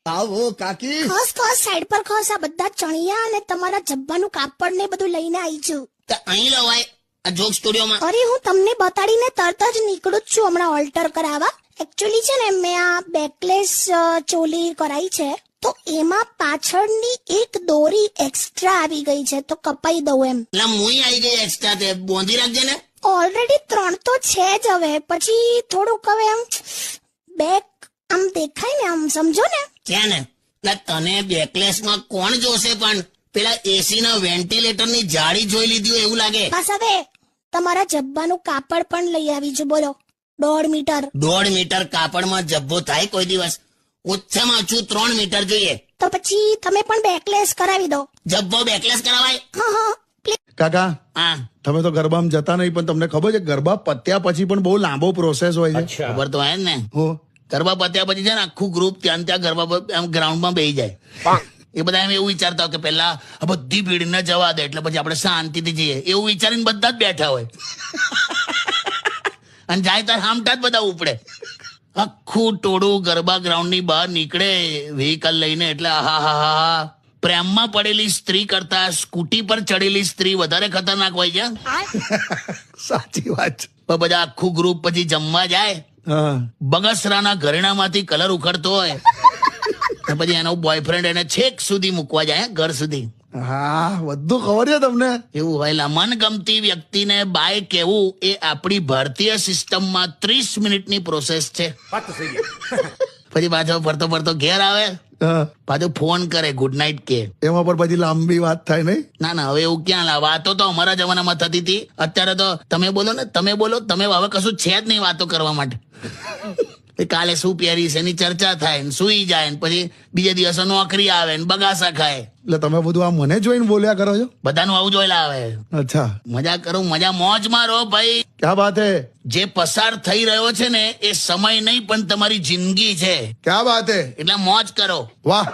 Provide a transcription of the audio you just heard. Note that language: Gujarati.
આવો કાકી. ખસ ખસ સાઈડ પર ખસ. આ બધા ચણિયા અને તમારા જબ્બાનું કાપડ ને બધું લઈને આવી છું. તો અહીં લવાય આ જોક સ્ટુડિયોમાં. અરે હું તમને બતાડીને તરત જ નીકળું જ છું હમણાં ઓલ્ટર કરાવવા. એકચ્યુઅલી છે ને મેં આ બેકલેસ ચોલી કરાઈ છે, તો એમાં પાછળની એક દોરી એક્સ્ટ્રા આવી ગઈ છે, તો કપાઈ દઉં એમ. એટલે મુઈ આવી ગઈ એક્સ્ટ્રા, તે બોંધી રાખજે ને. ઓલરેડી 3 તો છે જ. હવે પછી થોડુંક હવે આમ બેક આમ દેખાય ને, આમ સમજો ને. છે ને એટલે તને બેકલેસમાં કોણ જોશે, પણ પેલા એસી ના વેન્ટિલેટર ની જાળી જોઈ લીધી હોય એવું લાગે. બસ હવે તમારા જબ્બાનું કાપડ પણ લઈ આવી છું. બોલો 1.5 મીટર. 1.5 મીટર કાપડમાં જબ્બો થાય કોઈ દિવસ? ઓછામાં ઓછું 3 મીટર જોઈએ. તો પછી તમે પણ બેકલેસ કરાવી દો. જબ્બો બેકલેસ કરાવાય? હા હા પ્લીઝ. કાકા હા તમે તો ગરબામાં જતા નહીં, પણ તમને ખબર છે ગરબા પત્યા પછી પણ બહુ લાંબો પ્રોસેસ હોય છે. ખબર તો હે ને. હો ગરબા પત્યા પછી છે ને આખું ગ્રુપ ત્યાં ગરબા ગ્રાઉન્ડમાં બેસી જાય. એ બધા એમ એવું વિચારતા હોય કે પેલા આ બધી ભીડ ને જવા દે એટલે પછી આપણે શાંતિથી જઈએ, એવું વિચારીને બધા જ બેઠા હોય. અને જાય તાર હામટા જ બધા ઉપડે. આખું ટોળું ગરબા ગ્રાઉન્ડ ની બહાર નીકળે વ્હીકલ લઈને, એટલે આહાહાહા. પ્રેમમાં પડેલી સ્ત્રી કરતા સ્કૂટી પર ચડેલી સ્ત્રી વધારે ખતરનાક હોય છે. સાચી વાત છે. પણ બધા આખું ગ્રુપ પછી જમવા જાય, હા બગસરાના ઘરેણામાંથી કલર ઉખડતો હોય, અને પછી એનો બોયફ્રેન્ડ એને છેક સુધી મૂકવા જાય ઘર સુધી. હા બધું ખબર છે તમને. એવું હોય. મનગમતી વ્યક્તિને બાય કહેવું એ આપણી ભારતીય સિસ્ટમમાં 30 મિનિટની પ્રોસેસ છે. પછી પાછો ફરતો ફરતો ઘેર આવે, હા પાછો ફોન કરે, ગુડ નાઇટ કે. એમાં પણ પછી લાંબી વાત થાય નહીં. ના હવે એવું ક્યાં વાતો તો અમારા જમાનામાં થતી હતી. અત્યારે તો તમે બોલો ને તમે બોલો, તમે હવે કશું છે જ નહીં વાતો કરવા માટે. કાલે શું પહેરીશ એની ચર્ચા થાય ને સુઈ જાય, ને પછી બીજે દિવસે નોકરી આવે ને બગાસા ખાય. એટલે તમે બધું આ મને જોઈને બોલ્યા કરો છો? બધાનું આવું જોયેલા આવે. અચ્છા મજા કરું, મજા મોજ મારો ભાઈ. ક્યા બાત હે. જે પસાર થઈ રહ્યો છે ને એ સમય નહીં પણ તમારી જિંદગી છે, ક્યા બાત હે. એટલે મોજ કરો. વાહ